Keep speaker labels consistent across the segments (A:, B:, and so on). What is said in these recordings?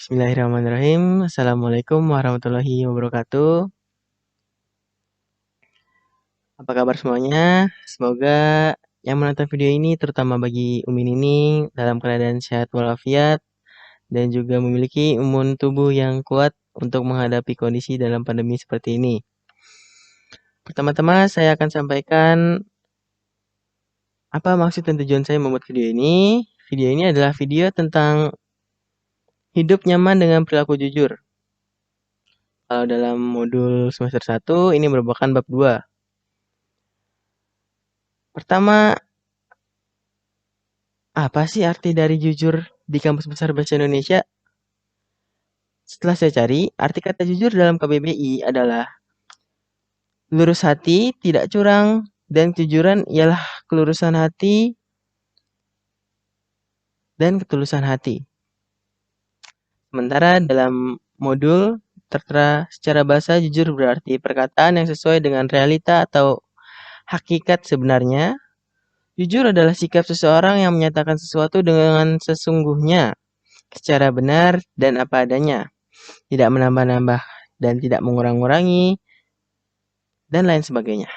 A: Bismillahirrahmanirrahim. Assalamualaikum warahmatullahi wabarakatuh. Apa kabar semuanya? Semoga yang menonton video ini, terutama bagi Umi Nining, dalam keadaan sehat walafiat dan juga memiliki imun tubuh yang kuat untuk menghadapi kondisi dalam pandemi seperti ini. Pertama-tama saya akan sampaikan apa maksud dan tujuan saya membuat video ini. Video ini adalah video tentang hidup nyaman dengan perilaku jujur. Kalau dalam modul semester 1, ini merupakan bab 2. Pertama, apa sih arti dari jujur di Kamus Besar Bahasa Indonesia? Setelah saya cari, arti kata jujur dalam KBBI adalah lurus hati, tidak curang, dan kejujuran ialah kelurusan hati dan ketulusan hati. Sementara dalam modul tertera secara bahasa, jujur berarti perkataan yang sesuai dengan realita atau hakikat sebenarnya. Jujur adalah sikap seseorang yang menyatakan sesuatu dengan sesungguhnya, secara benar dan apa adanya, tidak menambah-nambah dan tidak mengurang-ngurangi, dan lain sebagainya.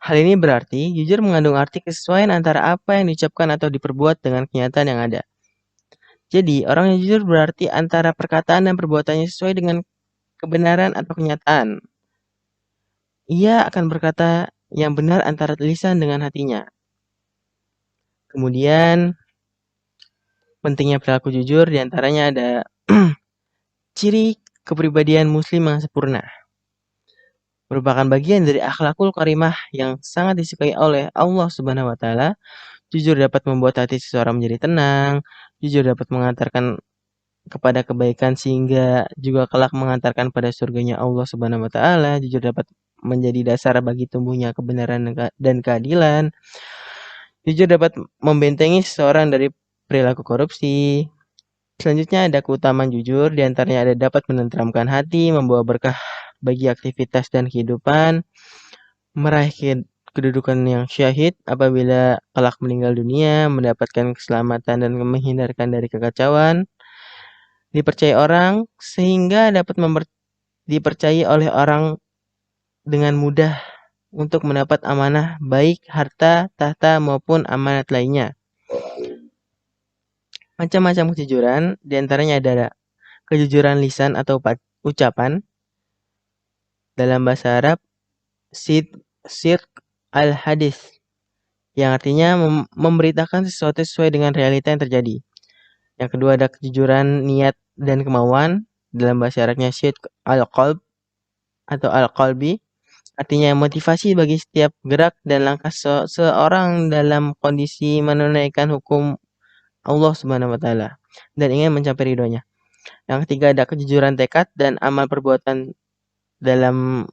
A: Hal ini berarti jujur mengandung arti kesesuaian antara apa yang diucapkan atau diperbuat dengan kenyataan yang ada. Jadi, orang yang jujur berarti antara perkataan dan perbuatannya sesuai dengan kebenaran atau kenyataan. Ia akan berkata yang benar antara lisan dengan hatinya. Kemudian, pentingnya perilaku jujur diantaranya ada ciri kepribadian muslim yang sempurna. Merupakan bagian dari akhlakul karimah yang sangat disukai oleh Allah Subhanahu wa taala. Jujur dapat membuat hati seseorang menjadi tenang, jujur dapat mengantarkan kepada kebaikan sehingga juga kelak mengantarkan pada surganya Allah Subhanahu wa taala. Jujur dapat menjadi dasar bagi tumbuhnya kebenaran dan keadilan. Jujur dapat membentengi seseorang dari perilaku korupsi. Selanjutnya ada keutamaan jujur, diantaranya ada dapat menenteramkan hati, membawa berkah bagi aktivitas dan kehidupan, meraih kedudukan yang syahid apabila kelak meninggal dunia, mendapatkan keselamatan dan menghindarkan dari kekacauan, dipercaya orang sehingga dapat dipercayai oleh orang dengan mudah untuk mendapat amanah baik harta, tahta maupun amanat lainnya. Macam-macam kejujuran, diantaranya ada kejujuran lisan atau ucapan. Dalam bahasa Arab, sidq al-hadis, yang artinya memberitakan sesuatu sesuai dengan realita yang terjadi. Yang kedua ada kejujuran niat dan kemauan. Dalam bahasa Arabnya sidq al-qalb atau al-qalbi, artinya motivasi bagi setiap gerak dan langkah seorang dalam kondisi menunaikan hukum Allah Subhanahu wa taala dan ingin mencapai ridhonya. Yang ketiga ada kejujuran tekad dan amal perbuatan dalam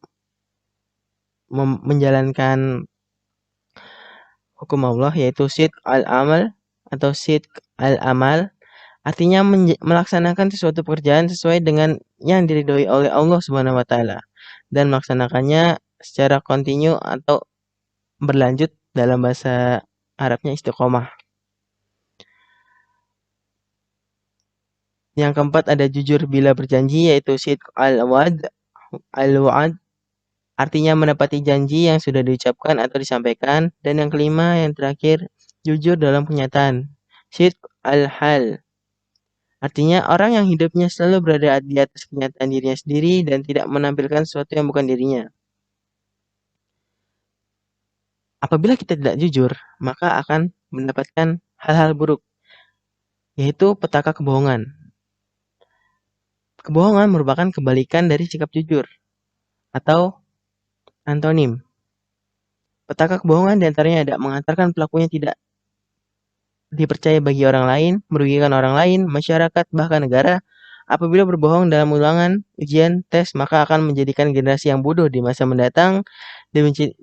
A: menjalankan hukum Allah, yaitu sidq al-amal atau sidq al-amal, artinya melaksanakan sesuatu pekerjaan sesuai dengan yang diridhoi oleh Allah Subhanahu wa taala dan melaksanakannya secara kontinu atau berlanjut. Dalam bahasa Arabnya istiqomah. Yang keempat ada jujur bila berjanji, yaitu sidq al-wa'd, artinya menepati janji yang sudah diucapkan atau disampaikan. Dan yang kelima, yang terakhir, jujur dalam kenyataan, sidq al-hal, artinya orang yang hidupnya selalu berada di atas kenyataan dirinya sendiri dan tidak menampilkan sesuatu yang bukan dirinya. Apabila kita tidak jujur, maka akan mendapatkan hal-hal buruk, yaitu petaka kebohongan. Kebohongan merupakan kebalikan dari sikap jujur atau antonim. Petaka kebohongan diantaranya ada mengantarkan pelakunya tidak dipercaya bagi orang lain, merugikan orang lain, masyarakat, bahkan negara. Apabila berbohong dalam ulangan, ujian, tes, maka akan menjadikan generasi yang bodoh di masa mendatang,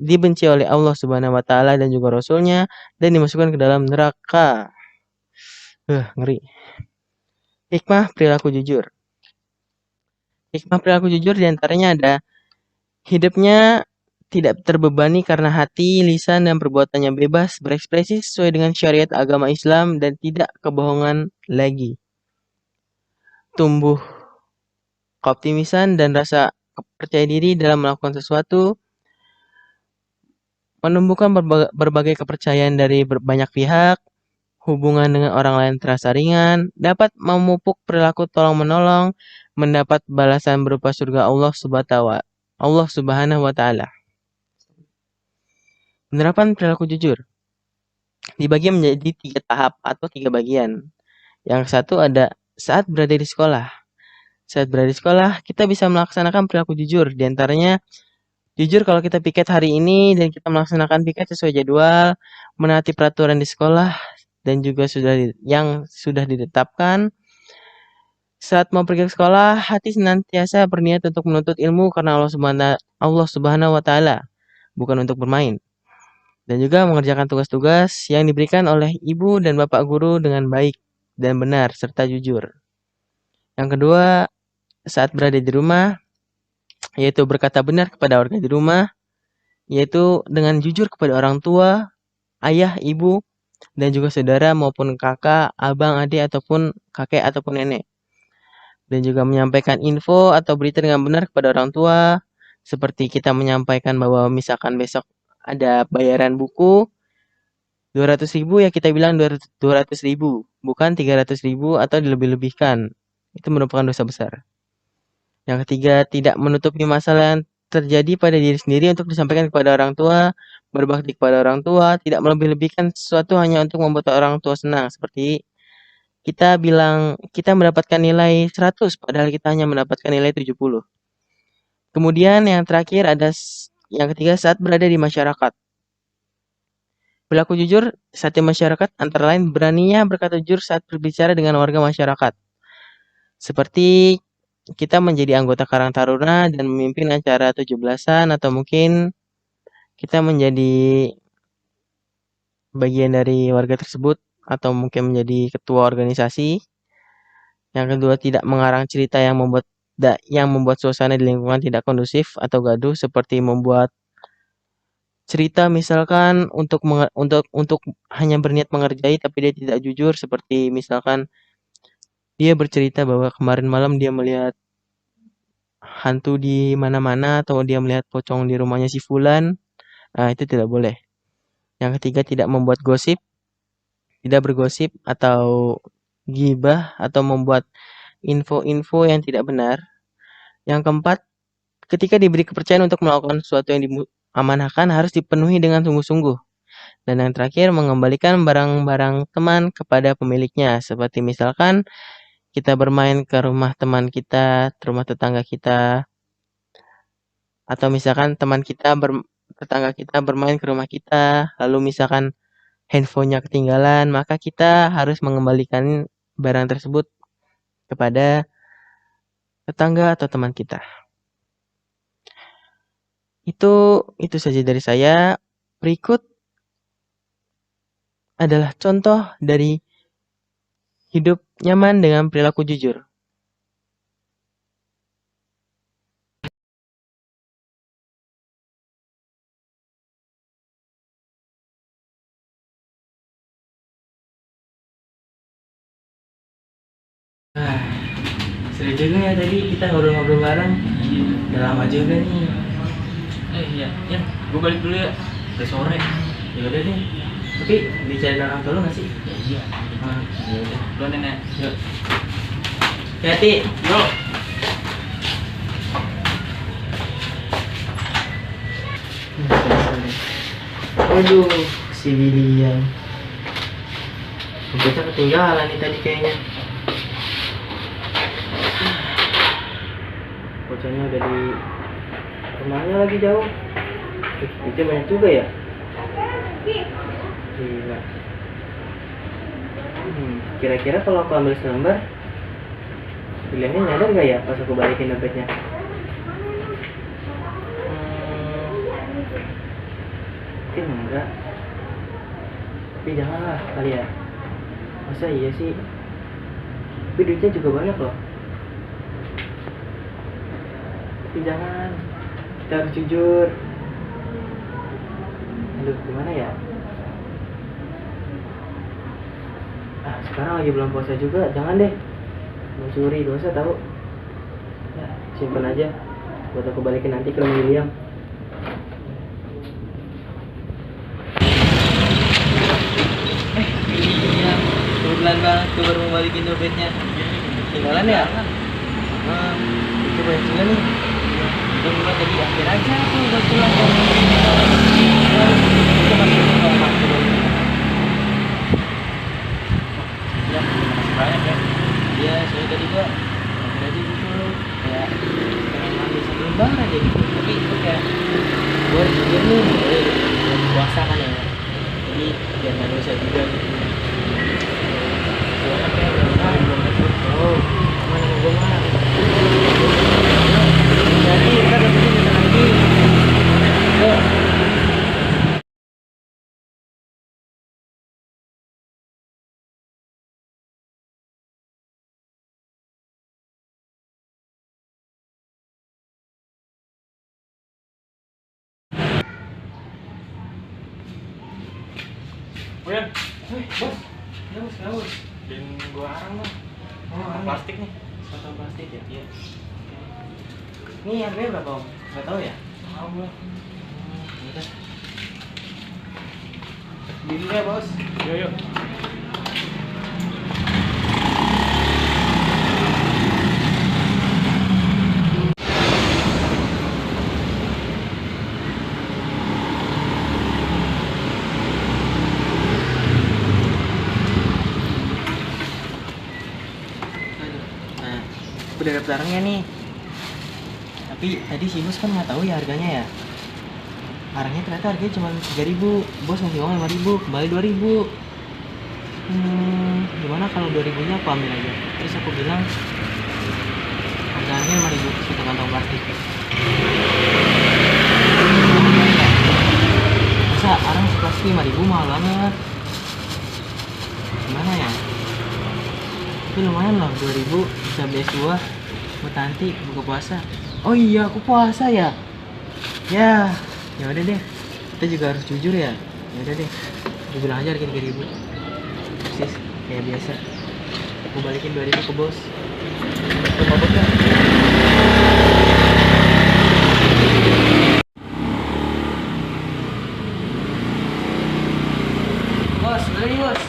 A: dibenci oleh Allah Subhanahu wa taala dan juga Rasulnya, dan dimasukkan ke dalam neraka. Ngeri. Hikmah perilaku jujur. Hikmah perilaku jujur diantaranya ada hidupnya tidak terbebani karena hati, lisan, dan perbuatannya bebas berekspresi sesuai dengan syariat agama Islam dan tidak kebohongan lagi. tumbuh keoptimisan dan rasa percaya diri dalam melakukan sesuatu, menumbuhkan berbagai kepercayaan dari banyak pihak, hubungan dengan orang lain terasa ringan, dapat memupuk perilaku tolong-menolong, mendapat balasan berupa surga Allah Subhanahu wa Ta'ala. Penerapan perilaku jujur dibagi menjadi 3 tahap atau 3 bagian. Yang satu ada saat berada di sekolah. Saat berada di sekolah, kita bisa melaksanakan perilaku jujur. Di antaranya, jujur kalau kita piket hari ini dan kita melaksanakan piket sesuai jadwal, menaati peraturan di sekolah, dan juga yang sudah ditetapkan. Saat mau pergi ke sekolah, hati senantiasa berniat untuk menuntut ilmu karena Allah Subhanahu wa Ta'ala, bukan untuk bermain. Dan juga mengerjakan tugas-tugas yang diberikan oleh ibu dan bapak guru dengan baik dan benar serta jujur. Yang kedua, saat berada di rumah, yaitu berkata benar kepada warga di rumah, yaitu dengan jujur kepada orang tua, ayah, ibu, dan juga saudara maupun kakak, abang, adik, ataupun kakek ataupun nenek. Dan juga menyampaikan info atau berita dengan benar kepada orang tua, seperti kita menyampaikan bahwa misalkan besok ada bayaran buku 200.000, ya kita bilang 200.000, bukan 300.000 atau dilebih-lebihkan. Itu merupakan dosa besar. Yang ketiga, tidak menutupi masalah yang terjadi pada diri sendiri untuk disampaikan kepada orang tua, berbakti kepada orang tua, tidak melebih-lebihkan sesuatu hanya untuk membuat orang tua senang. Seperti kita bilang kita mendapatkan nilai 100 padahal kita hanya mendapatkan nilai 70. Kemudian yang terakhir yang ketiga, saat berada di masyarakat. Perilaku jujur saat di masyarakat antara lain beraninya berkata jujur saat berbicara dengan warga masyarakat. Seperti kita menjadi anggota Karang Taruna dan memimpin acara 17-an, atau mungkin kita menjadi bagian dari warga tersebut atau mungkin menjadi ketua organisasi. Yang kedua, tidak mengarang cerita yang membuat suasana di lingkungan tidak kondusif atau gaduh, seperti membuat cerita misalkan untuk hanya berniat mengerjai tapi dia tidak jujur, seperti misalkan dia bercerita bahwa kemarin malam dia melihat hantu di mana-mana atau dia melihat pocong di rumahnya si fulan. Nah, itu tidak boleh. Yang ketiga, tidak membuat gosip, tidak bergosip atau gibah atau membuat info-info yang tidak benar. Yang keempat, ketika diberi kepercayaan untuk melakukan sesuatu yang diamanahkan harus dipenuhi dengan sungguh-sungguh. Dan yang terakhir, mengembalikan barang-barang teman kepada pemiliknya. Seperti misalkan kita bermain ke rumah teman kita, rumah tetangga kita, atau misalkan tetangga kita bermain ke rumah kita, lalu misalkan handphonenya ketinggalan, maka kita harus mengembalikan barang tersebut kepada tetangga atau teman kita. Itu saja dari saya. Berikut adalah contoh dari hidup nyaman dengan perilaku jujur. Seru juga ya tadi kita ngobrol-ngobrol bareng. Udah lama juga nih.
B: Iya, gue balik dulu ya. Udah sore.
A: Ya udah deh. Tapi dicariin orang tua lu nggak sih?
B: Iya.
A: Ya udah.
B: Dulu nenek.
A: Yuk. Hati.
B: Yuk.
A: Waduh, si William. Kita ketinggalan nih tadi kayaknya. Bocahnya udah di rumahnya lagi jauh. Itu banyak juga ya. Gila. Kira-kira kalau aku ambil selembar, Williamnya nyadar nggak ya pas aku balikin dompetnya? Mungkin enggak. Tapi janganlah kali ya. Masa iya sih? Tapi duitnya juga banyak loh. Tapi jangan. Kita harus jujur. Aduh, gimana ya? Sekarang lagi belum puasa juga, jangan deh. Mencuri dosa tahu. Ya, simpan aja buat aku balikin nanti ke William.
B: Iya, kebetulan banget gue baru mau balikin dompetnya.
A: Tinggalan ya?
B: Ah,
A: Itu banyak juga nih.
B: udah buat tadi akhir aja tuh udah pulang dari itu masih mau masuk. Ya, makasih banyak ya. Iya, soalnya tadi gua akhir aja gitu kayak pengen ambil satu lembar aja gitu. Tapi itu kayak gua harus jujur nih, bulan puasa kan ya. Jadi biar nggak dosa juga gitu. Gua kan kayak belum masuk. Oh, mana mau gua mah? Jadi kita dapetnya bisa lagi. Yuk.
C: Uyan,
B: Bos. Ya bos, kenapa bos?
C: bikin gua arang dong.
B: Oh, arang.
C: Plastik nih.
B: Botol plastik ya?
C: Iya.
B: Ini harganya berapa om? Gak tau ya?
C: Tahu gua.
B: Udah. Beli ya bos.
C: Yuk, yuk.
B: Nah, udah dapet arangnya nih. Tapi tadi si bos kan nggak tahu ya harganya ya. Arangnya ternyata harganya cuma 3.000. Bos ngasih uang 5.000, kembali 2.000. Gimana kalau 2.000-nya aku ambil aja? Terus aku bilang harganya 5.000 satu kantong plastik. Masa arang seplastik 5.000 mahal banget. Gimana ya? Tapi lumayan loh 2.000 bisa beli es buah buat nanti buka puasa. Oh iya aku puasa ya. Ya, ya udah deh. Kita juga harus jujur ya. Ya udah deh. Aku bilang aja harga 3.000. Persis kayak biasa. Aku balikin 2.000 ke bos. Ke bos ya. Bos, udah nih bos.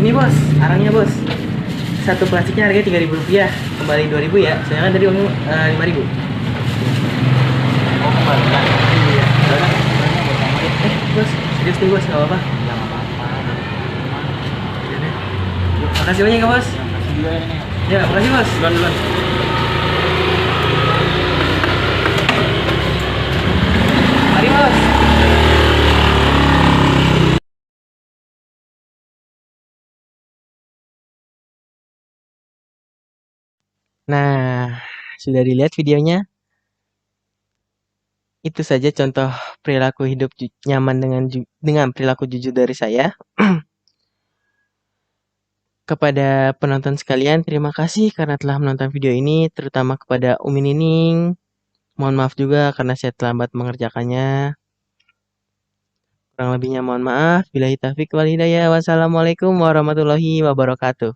B: Ini bos, arangnya bos. Satu plastiknya harganya 3.000 rupiah, kembali 2.000 ya. Saya kan tadi uangnya 5.000.
C: Mau kembali kan?
B: Iya.
C: Udah,
B: Bos, serius nih bos, nggak apa-apa.
C: ya nggak apa-apa.
B: Iya deh. Yuk, makasih banyak ya bos.
C: Ya, makasih juga ya nih.
B: Ya, makasih bos.
C: Duluan, duluan.
B: Mari bos. Nah, sudah dilihat videonya? Itu saja contoh perilaku hidup nyaman dengan perilaku jujur dari saya. Kepada penonton sekalian, terima kasih karena telah menonton video ini, terutama kepada Umi Nining. Mohon maaf juga karena saya terlambat mengerjakannya. Kurang lebihnya mohon maaf. Billahi taufiq wal hidayah. Wassalamualaikum warahmatullahi wabarakatuh.